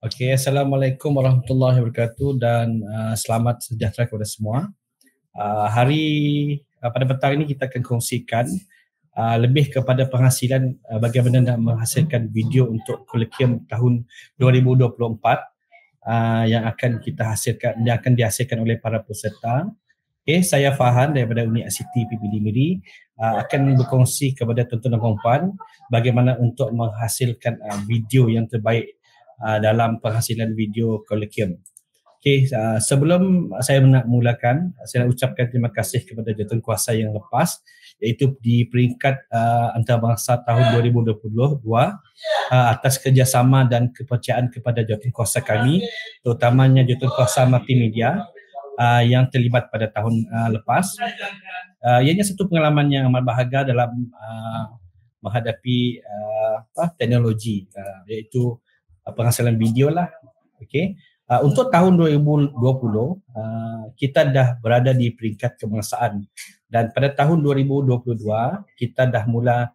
Okey, Assalamualaikum warahmatullahi wabarakatuh dan selamat sejahtera kepada semua. Pada petang ini kita akan kongsikan lebih kepada penghasilan, bagaimana nak menghasilkan video untuk Kolloquium tahun 2024 yang akan dihasilkan oleh para peserta. Okey, saya Fahan daripada Unit ICT PPD Miri akan berkongsi kepada tuan-tuan dan puan-puan bagaimana untuk menghasilkan video yang terbaik dalam penghasilan video Kolloquium. Okey, sebelum saya nak mulakan, saya nak ucapkan terima kasih kepada jawatankuasa yang lepas, iaitu di peringkat antarabangsa tahun 2022 atas kerjasama dan kepercayaan kepada jawatankuasa kami, terutamanya jawatankuasa multimedia yang terlibat pada tahun lepas. Ianya satu pengalaman yang amat berharga dalam menghadapi teknologi, iaitu penghasilan video lah. Okey. Untuk tahun 2020 kita dah berada di peringkat kebangsaan, dan pada tahun 2022 kita dah mula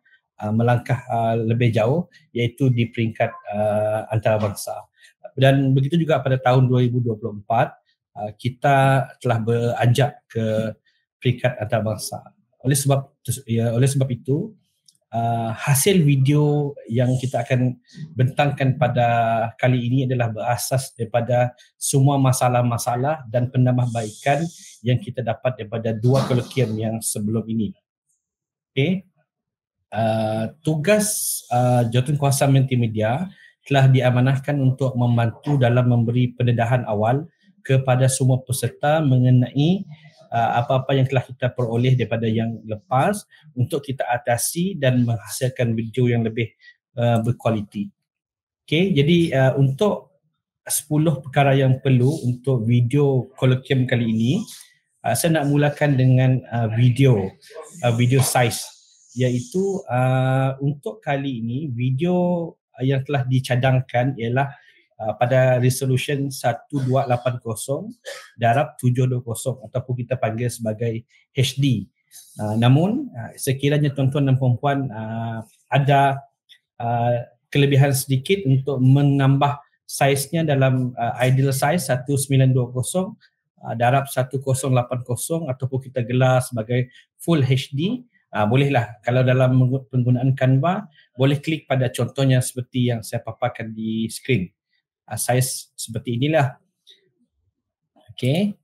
melangkah lebih jauh, iaitu di peringkat antarabangsa. Dan begitu juga pada tahun 2024 kita telah beranjak ke peringkat antarabangsa. Oleh sebab itu hasil video yang kita akan bentangkan pada kali ini adalah berasas daripada semua masalah-masalah dan penambahbaikan yang kita dapat daripada dua Kolloquium yang sebelum ini. Okey. Tugas jawatankuasa multimedia telah diamanahkan untuk membantu dalam memberi pendedahan awal kepada semua peserta mengenai apa-apa yang telah kita peroleh daripada yang lepas untuk kita atasi dan menghasilkan video yang lebih berkualiti. Okey, jadi untuk 10 perkara yang perlu untuk video Kolloquium kali ini, saya nak mulakan dengan video size, iaitu untuk kali ini video yang telah dicadangkan ialah pada resolution 1280 darab 720 ataupun kita panggil sebagai HD. Namun sekiranya tuan-tuan dan puan-puan ada kelebihan sedikit untuk menambah saiznya dalam ideal size 1920 darab 1080 ataupun kita gelar sebagai full HD, bolehlah. Kalau dalam penggunaan Canva, boleh klik pada contohnya seperti yang saya paparkan di skrin. Saiz seperti inilah. Okey.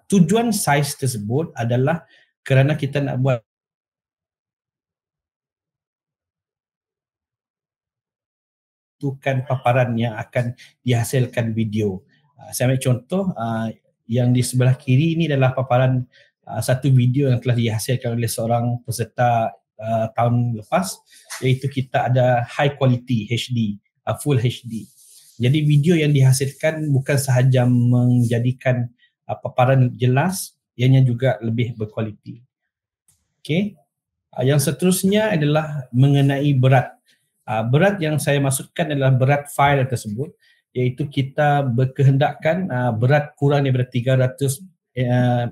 Tujuan saiz tersebut adalah kerana kita nak buat paparan yang akan dihasilkan video. Saya ambil contoh, yang di sebelah kiri ini adalah paparan satu video yang telah dihasilkan oleh seorang peserta tahun lepas, iaitu kita ada high quality HD, full HD. Jadi video yang dihasilkan bukan sahaja menjadikan paparan jelas, ianya juga lebih berkualiti. Okey. Yang seterusnya adalah mengenai berat. Berat yang saya maksudkan adalah berat fail tersebut, iaitu kita berkehendakkan berat kurang daripada 300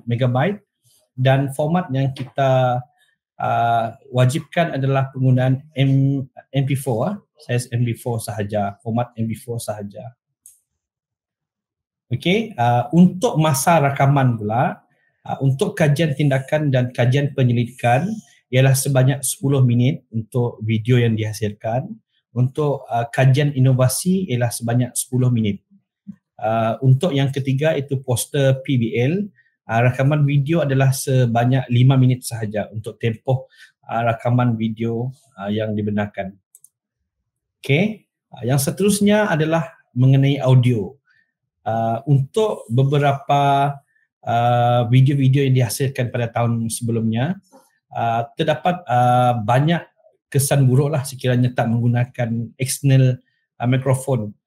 megabyte, dan format yang kita wajibkan adalah penggunaan MP4, saiz MP4 sahaja, format MP4 sahaja. Okey, untuk masa rakaman pula, untuk kajian tindakan dan kajian penyelidikan ialah sebanyak 10 minit untuk video yang dihasilkan. Untuk kajian inovasi ialah sebanyak 10 minit. Untuk yang ketiga itu poster PBL, rakaman video adalah sebanyak 5 minit sahaja untuk tempoh rakaman video yang dibenarkan. Okey, yang seterusnya adalah mengenai audio. Untuk beberapa video-video yang dihasilkan pada tahun sebelumnya, terdapat banyak kesan buruk lah sekiranya tak menggunakan external mikrofon.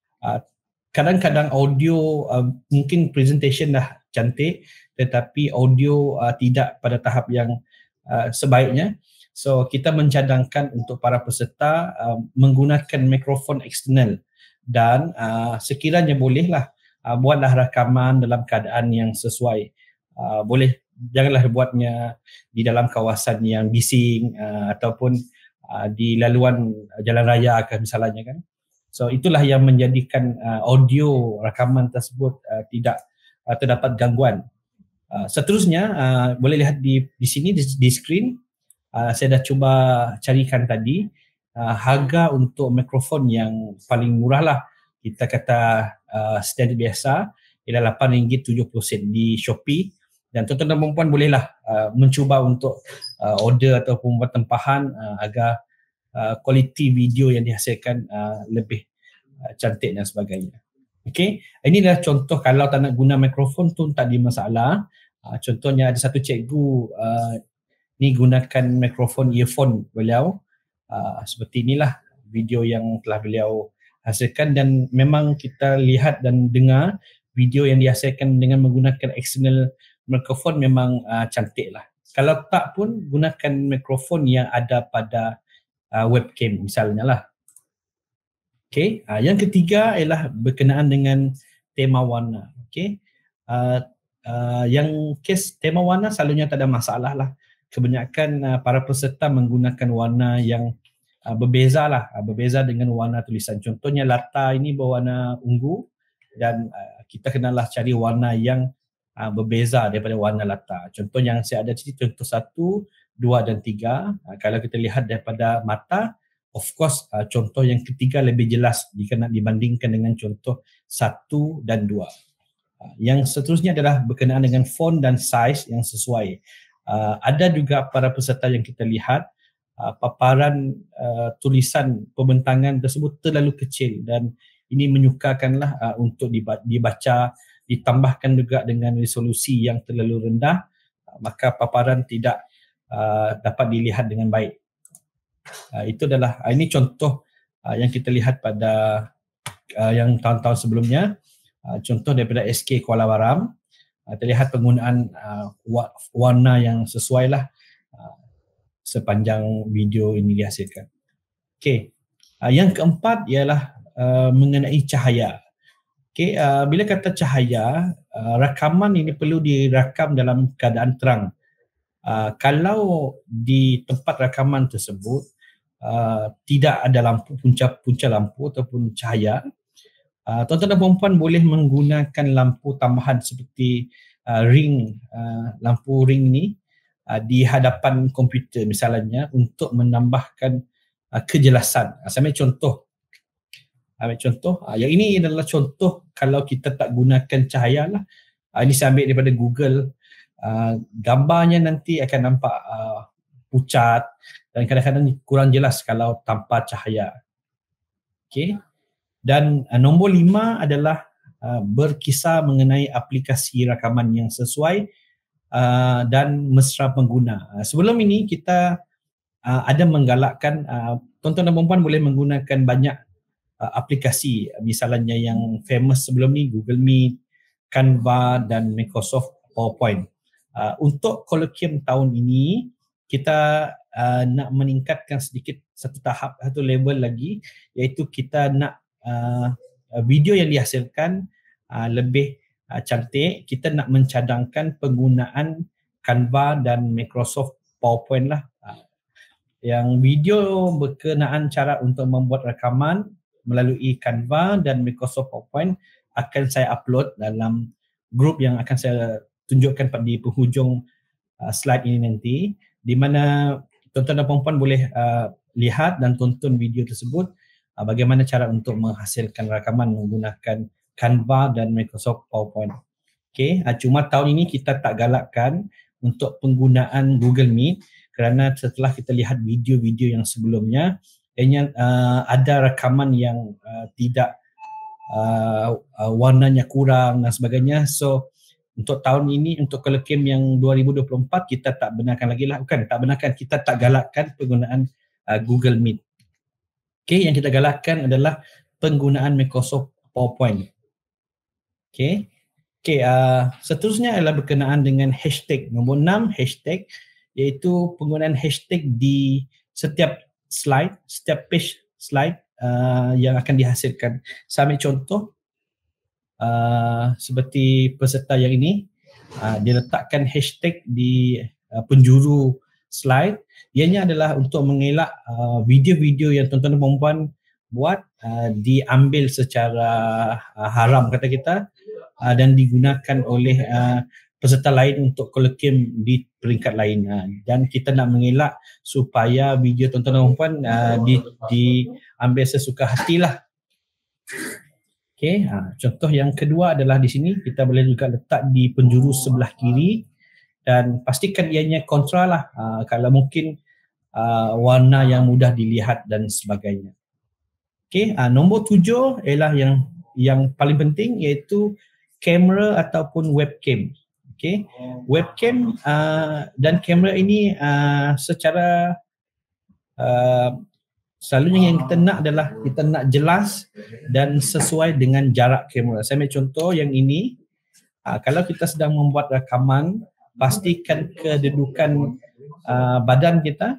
Kadang-kadang audio mungkin presentation dah cantik, tetapi audio tidak pada tahap yang sebaiknya. So kita mencadangkan untuk para peserta menggunakan mikrofon eksternal, dan sekiranya bolehlah buatlah rakaman dalam keadaan yang sesuai. Janganlah buatnya di dalam kawasan yang bising ataupun di laluan jalan raya misalnya kan. So itulah yang menjadikan audio rakaman tersebut tidak terdapat gangguan. Seterusnya boleh lihat di sini di skrin, saya dah cuba carikan tadi harga untuk mikrofon yang paling murah lah, kita kata standard biasa, ialah RM8.70 di Shopee. Dan tuan-tuan dan puan bolehlah mencuba untuk order ataupun buat tempahan agar kualiti video yang dihasilkan lebih cantik dan sebagainya. Okey, ini adalah contoh kalau tak nak guna mikrofon tu tak ada masalah. Contohnya ada satu cikgu ni gunakan mikrofon earphone beliau. Seperti inilah video yang telah beliau hasilkan, dan memang kita lihat dan dengar video yang dihasilkan dengan menggunakan external mikrofon memang cantik lah. Kalau tak pun gunakan mikrofon yang ada pada webcam misalnya lah. Okay. Yang ketiga ialah berkenaan dengan tema warna. Okay. Yang kes tema warna selalunya tak ada masalah lah. Kebanyakan para peserta menggunakan warna yang berbeza lah, berbeza dengan warna tulisan. Contohnya latar ini berwarna ungu, dan kita kenalah cari warna yang berbeza daripada warna latar. Contoh yang saya ada di sini, contoh 1, 2 dan 3. Kalau kita lihat daripada mata, of course contoh yang ketiga lebih jelas dibandingkan dengan contoh 1 dan 2. Yang seterusnya adalah berkenaan dengan font dan size yang sesuai. Ada juga para peserta yang kita lihat paparan tulisan pembentangan tersebut terlalu kecil, dan ini menyukarkanlah untuk dibaca, ditambahkan juga dengan resolusi yang terlalu rendah, maka paparan tidak dapat dilihat dengan baik. Itu adalah ini contoh yang kita lihat pada yang tahun-tahun sebelumnya. Contoh daripada SK Kuala Baram, terlihat penggunaan warna yang sesuai lah sepanjang video ini dihasilkan. Okey, yang keempat ialah mengenai cahaya. Okey, bila kata cahaya, rakaman ini perlu dirakam dalam keadaan terang. Kalau di tempat rakaman tersebut tidak ada lampu, punca lampu ataupun cahaya, tuan-tuan dan puan-puan boleh menggunakan lampu tambahan seperti lampu ring ni di hadapan komputer misalnya, untuk menambahkan kejelasan. Saya ambil contoh. Yang ini adalah contoh kalau kita tak gunakan cahaya lah. Ini saya ambil daripada Google. Gambarnya nanti akan nampak pucat dan kadang-kadang kurang jelas kalau tanpa cahaya. Okey. Dan nombor 5 adalah berkisar mengenai aplikasi rakaman yang sesuai dan mesra pengguna. Sebelum ini kita ada menggalakkan tuan-tuan dan puan-puan boleh menggunakan banyak aplikasi, misalnya yang famous sebelum ni Google Meet, Canva dan Microsoft PowerPoint. Untuk Colloquium tahun ini kita nak meningkatkan sedikit satu tahap, satu level lagi, iaitu kita nak video yang dihasilkan lebih cantik. Kita nak mencadangkan penggunaan Canva dan Microsoft PowerPoint lah. Yang video berkenaan cara untuk membuat rakaman melalui Canva dan Microsoft PowerPoint akan saya upload dalam grup yang akan saya tunjukkan di penghujung slide ini nanti, di mana tuan-tuan dan puan-puan boleh lihat dan tonton video tersebut bagaimana cara untuk menghasilkan rakaman menggunakan Canva dan Microsoft PowerPoint. Okey, cuma tahun ini kita tak galakkan untuk penggunaan Google Meet kerana setelah kita lihat video-video yang sebelumnya, ada rakaman yang tidak warnanya kurang dan sebagainya. So untuk tahun ini, untuk Colloquium yang 2024, kita tak benarkan lagi lah. Bukan tak benarkan, kita tak galakkan penggunaan Google Meet. Okay, yang kita galakkan adalah penggunaan Microsoft PowerPoint. Okay, seterusnya adalah berkenaan dengan hashtag. Nombor 6, hashtag, iaitu penggunaan hashtag di setiap slide, setiap page slide yang akan dihasilkan. Saya ambil contoh seperti peserta yang ini, dia letakkan hashtag di penjuru slide. Ianya adalah untuk mengelak video-video yang tuan-tuan dan puan-puan buat diambil secara haram kata kita dan digunakan oleh peserta lain untuk kolokium di peringkat lain, dan kita nak mengelak supaya video tontonan perempuan diambil sesuka hatilah. Okey, contoh yang kedua adalah di sini kita boleh juga letak di penjuru sebelah kiri dan pastikan ianya kontra lah, kalau mungkin warna yang mudah dilihat dan sebagainya. Okey, nombor 7 ialah yang paling penting, iaitu kamera ataupun webcam. Okey, webcam dan kamera ini secara selalunya yang kita nak adalah kita nak jelas dan sesuai dengan jarak kamera. Saya ambil contoh yang ini, kalau kita sedang membuat rakaman, pastikan kedudukan badan kita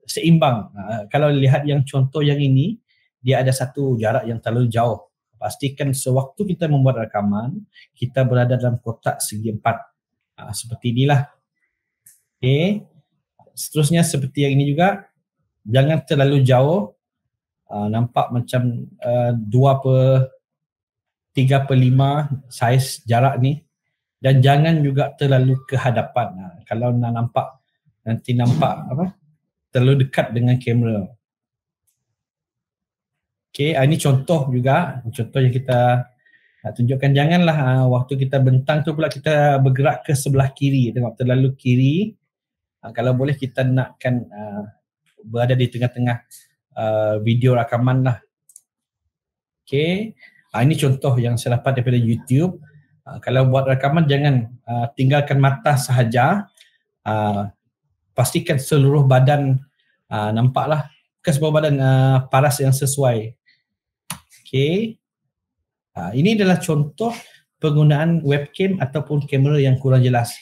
seimbang. Kalau lihat yang contoh yang ini, dia ada satu jarak yang terlalu jauh. Pastikan sewaktu kita membuat rakaman, kita berada dalam kotak segi 4. Seperti inilah. Okay. Seterusnya seperti yang ini juga, jangan terlalu jauh, nampak macam 2/3/5 saiz jarak ni, dan jangan juga terlalu ke hadapan. Kalau nak nampak, nanti nampak terlalu dekat dengan kamera. Okey, ini contoh juga, contoh yang kita nak tunjukkan. Janganlah waktu kita bentang tu pula kita bergerak ke sebelah kiri, tengok terlalu kiri. Kalau boleh kita nakkan berada di tengah-tengah video rakaman lah. Okey, ini contoh yang saya dapat daripada YouTube. Kalau buat rakaman jangan tinggalkan mata sahaja, pastikan seluruh badan nampaklah, ke seluruh badan paras yang sesuai. Okey, ini adalah contoh penggunaan webcam ataupun kamera yang kurang jelas.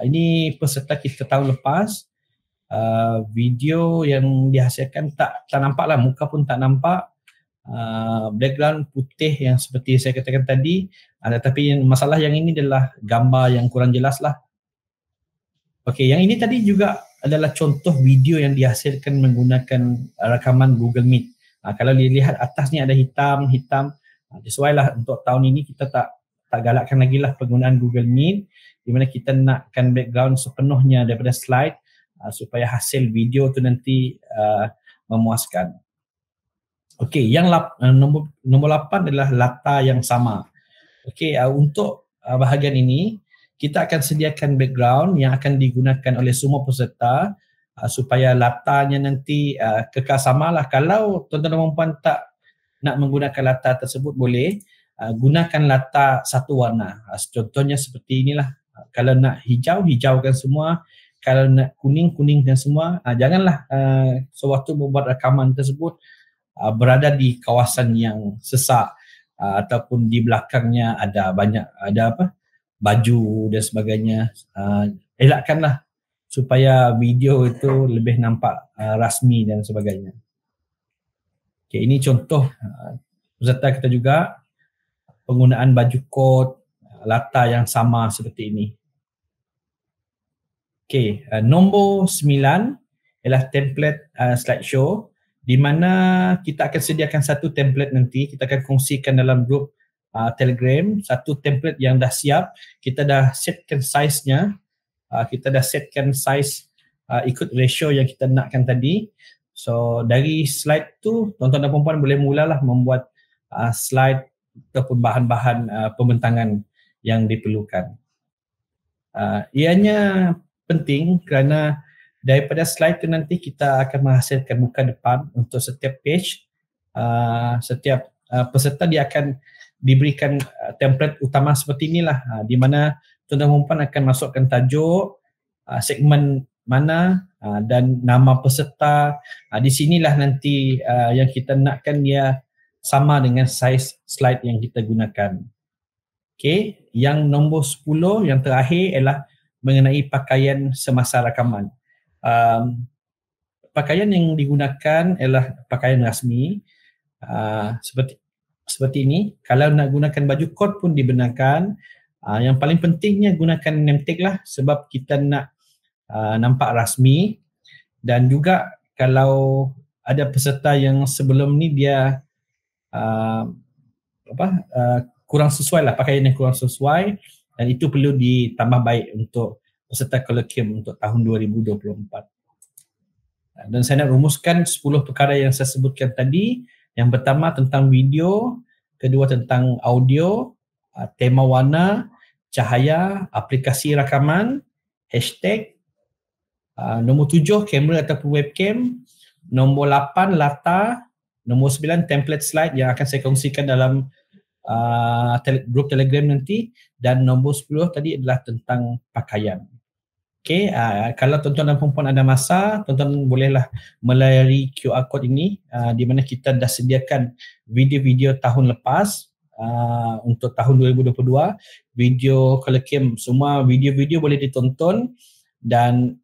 Ini peserta kita tahun lepas, video yang dihasilkan tak nampak lah, muka pun tak nampak, background putih yang seperti saya katakan tadi, tetapi masalah yang ini adalah gambar yang kurang jelas lah. Okey, yang ini tadi juga adalah contoh video yang dihasilkan menggunakan rakaman Google Meet. Kalau dilihat atas ni ada hitam, sesuailah untuk tahun ini kita tak galakkan lagi lah penggunaan Google Meet, di mana kita nakkan background sepenuhnya daripada slide supaya hasil video tu nanti memuaskan. Okey, yang nombor 8 adalah latar yang sama. Okey, untuk bahagian ini kita akan sediakan background yang akan digunakan oleh semua peserta supaya latarnya nanti kekal samalah. Kalau tuan-tuan dan puan-puan tak nak menggunakan latar tersebut, boleh gunakan latar satu warna. Contohnya seperti inilah. Kalau nak hijau, hijaukan semua. Kalau nak kuning, kuningkan semua. Janganlah sewaktu membuat rakaman tersebut berada di kawasan yang sesak ataupun di belakangnya ada baju dan sebagainya. Elakkanlah supaya video itu lebih nampak rasmi dan sebagainya. Okay, ini contoh peserta kita juga, penggunaan baju kot, latar yang sama seperti ini. Okay, nombor 9 ialah template slideshow, di mana kita akan sediakan satu template nanti, kita akan kongsikan dalam grup Telegram, satu template yang dah siap, kita dah setkan size-nya, kita dah setkan size ikut ratio yang kita nakkan tadi. So dari slide tu tuan-tuan dan puan-puan boleh mulalah membuat slide ataupun bahan-bahan pembentangan yang diperlukan. Ianya penting kerana daripada slide tu nanti kita akan menghasilkan muka depan untuk setiap page. Setiap peserta dia akan diberikan template utama seperti inilah, di mana tuan-tuan dan puan-puan akan masukkan tajuk, segmen mana dan nama peserta. Di sinilah nanti yang kita nakkan dia sama dengan saiz slide yang kita gunakan. Okey, yang nombor 10 yang terakhir ialah mengenai pakaian semasa rakaman. Pakaian yang digunakan ialah pakaian rasmi, seperti ini. Kalau nak gunakan baju kot pun dibenarkan. Yang paling pentingnya gunakan name tag lah, sebab kita nak nampak rasmi. Dan juga kalau ada peserta yang sebelum ni dia kurang sesuai lah, pakaian yang kurang sesuai, dan itu perlu ditambah baik untuk peserta Colloquium untuk tahun 2024. Dan saya nak rumuskan 10 perkara yang saya sebutkan tadi. Yang pertama tentang video, kedua tentang audio, tema warna, cahaya, aplikasi rakaman, hashtag, nombor 7 kamera ataupun webcam, nombor 8 latar, nombor 9 template slide yang akan saya kongsikan dalam grup Telegram nanti, dan nombor 10 tadi adalah tentang pakaian. Okey, kalau tuan-tuan dan puan-puan ada masa, tuan-tuan bolehlah melayari QR code ini di mana kita dah sediakan video-video tahun lepas untuk tahun 2022, video Colloquium, semua video-video boleh ditonton, dan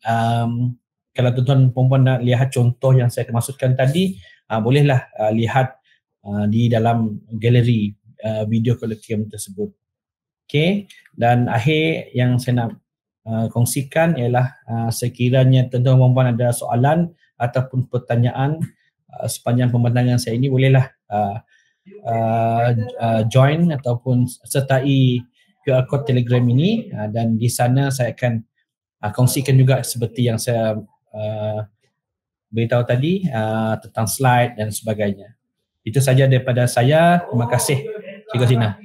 kalau tuan-tuan dan puan-puan nak lihat contoh yang saya maksudkan tadi, bolehlah lihat di dalam galeri video Colloquium tersebut. Okey, dan akhir yang saya nak kongsikan ialah sekiranya tuan-tuan dan puan-puan ada soalan ataupun pertanyaan sepanjang pembentangan saya ini, bolehlah join ataupun sertai QR code Telegram ini, dan di sana saya akan kongsikan juga seperti yang saya beritahu tadi tentang slide dan sebagainya. Itu saja daripada saya. Terima kasih. Cikgu Zina.